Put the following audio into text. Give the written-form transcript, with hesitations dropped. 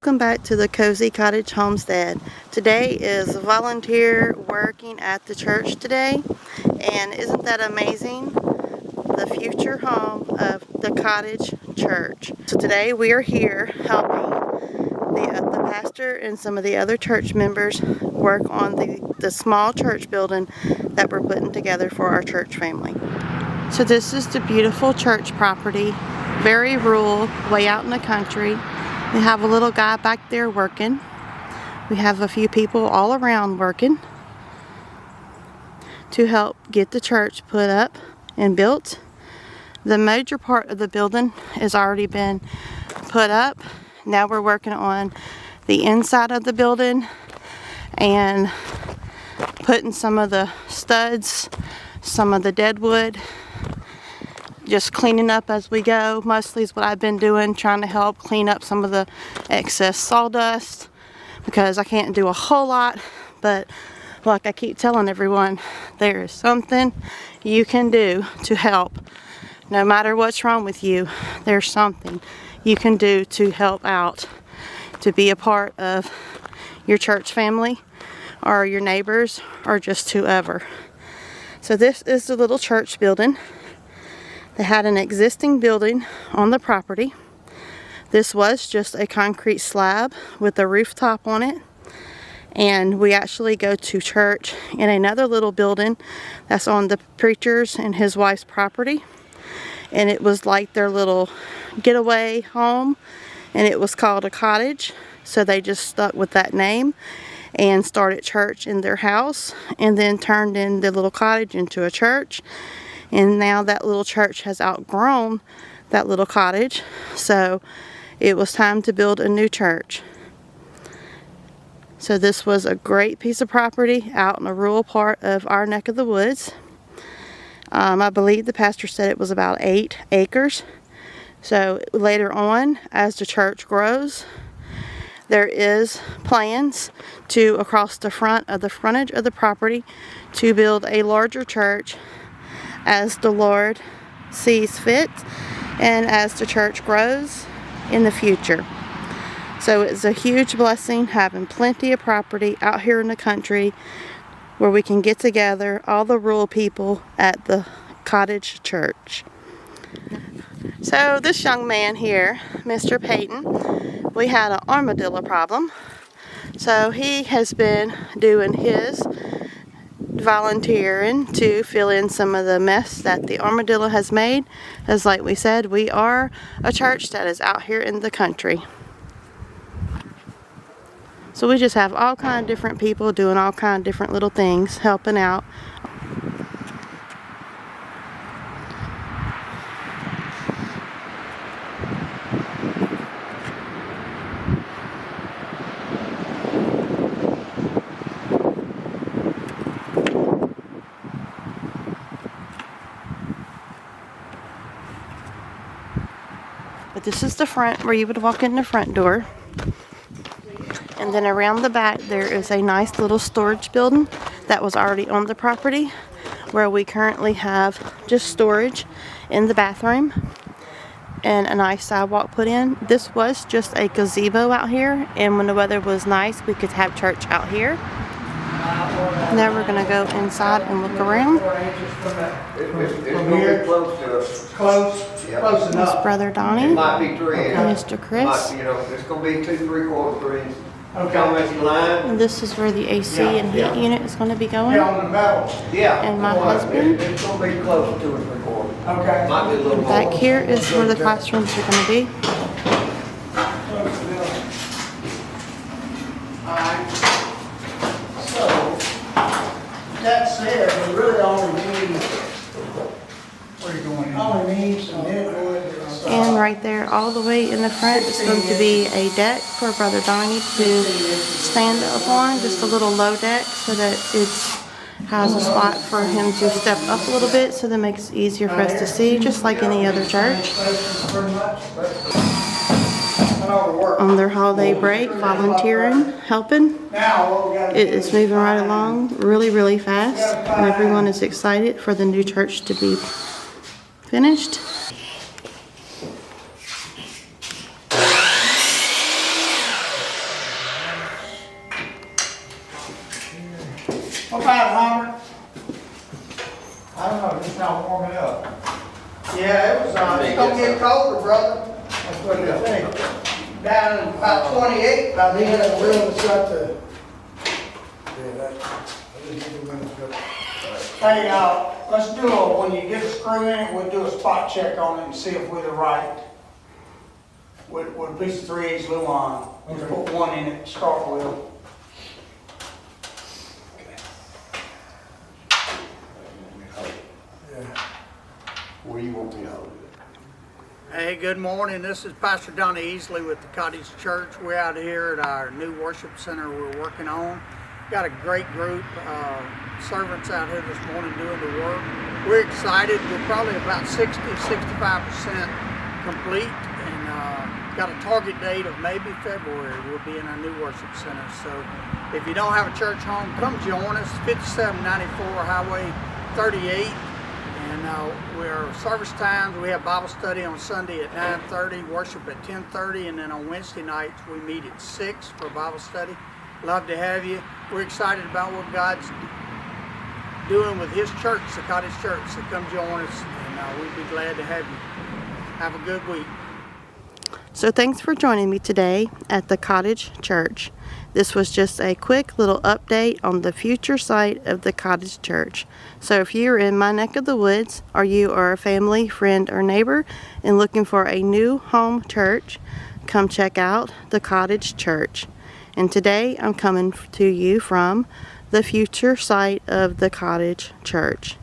Welcome back to the Cozy Cottage Homestead. Today is volunteer working at the church today, and isn't that amazing? The future home of the Cottage Church. So today we are here helping the pastor and some of the other church members work on the small church building that we're putting together for our church family. So this is the beautiful church property, very rural, way out in the country. We have a little guy back there working. We have a few people all around working to help get the church put up and built. The major part of the building has already been put up. Now we're working on the inside of the building and putting some of the studs, some of the dead wood, just cleaning up as we go. Mostly is what I've been doing, trying to help clean up some of the excess sawdust because I can't do a whole lot, but like I keep telling everyone, there is something you can do to help. No matter what's wrong with you, there's something you can do to help out, to be a part of your church family or your neighbors or just whoever. So this is the little church building. They had an existing building on the property. This was just a concrete slab with a rooftop on it. And we actually go to church in another little building that's on the preacher's and his wife's property. And it was like their little getaway home. And it was called a cottage. So they just stuck with that name and started church in their house. And then turned in the little cottage into a church. And now that little church has outgrown that little cottage, so it was time to build a new church. So this was a great piece of property out in a rural part of our neck of the woods. I believe the pastor said it was about 8 acres. So later on, as the church grows, there is plans to, across the front of the frontage of the property, to build a larger church as the Lord sees fit and as the church grows in the future. So it's a huge blessing having plenty of property out here in the country where we can get together, all the rural people at the Cottage Church. So this young man here, Mr. Peyton, we had an armadillo problem. So he has been doing his volunteering to fill in some of the mess that the armadillo has made, as like we said, we are a church that is out here in the country. So we just have all kind of different people doing all kind of different little things, helping out. But this is the front where you would walk in the front door. And then around the back there is a nice little storage building that was already on the property, where we currently have just storage in the bathroom and a nice sidewalk put in. This was just a gazebo out here, and when the weather was nice we could have church out here. Now we're going to go inside and look around. Close enough. This Brother Donnie. It might be 3 inches. Mr. Chris. It's going to be 2 3/4 inches. Okay. Line. And this is where the AC and heat unit is going to be going. On the metal. Yeah. And my husband. It's going to be close to 2 3/4. Okay. Might be a little more. Back here is where the classrooms are going to be. Alright. So, that said, we really only need, some deadwood. And right there, all the way in the front, is going to be a deck for Brother Donnie to stand up on. Just a little low deck so that it has a spot for him to step up a little bit so that makes it easier for us to see, just like any other church. On their holiday break, volunteering, helping. It is moving right along really, really fast. And everyone is excited for the new church to be finished. get colder, brother. That's what they think. Down about 28 by the end of the week. Shut the. Yeah, that, I just need the windows shut. Hey, let's do when you get a screw in it, we'll do a spot check on it and see if we're the right. With a piece of 3/8 Luan. Just Okay. put one in it to start with. Yeah. Where you want me to hold it? Hey, good morning. This is Pastor Donnie with the Cottage Church. We're out here at our new worship center we're working on. Got a great group of servants out here this morning doing the work. We're excited. We're probably about 60-65% complete, and got a target date of maybe February. We'll be in our new worship center. So if you don't have a church home, come join us. 5794 Highway 38. And we're service times. We have Bible study on Sunday at 9:30, worship at 10:30, and then on Wednesday nights we meet at 6 for Bible study. Love to have you. We're excited about what God's doing with His church, the Cottage Church. So come join us, and we'd be glad to have you. Have a good week. So thanks for joining me today at the Cottage Church. This was just a quick little update on the future site of the Cottage Church. So if you're in my neck of the woods, or you are a family, friend, or neighbor and looking for a new home church, come check out the Cottage Church. And today I'm coming to you from the future site of the Cottage Church.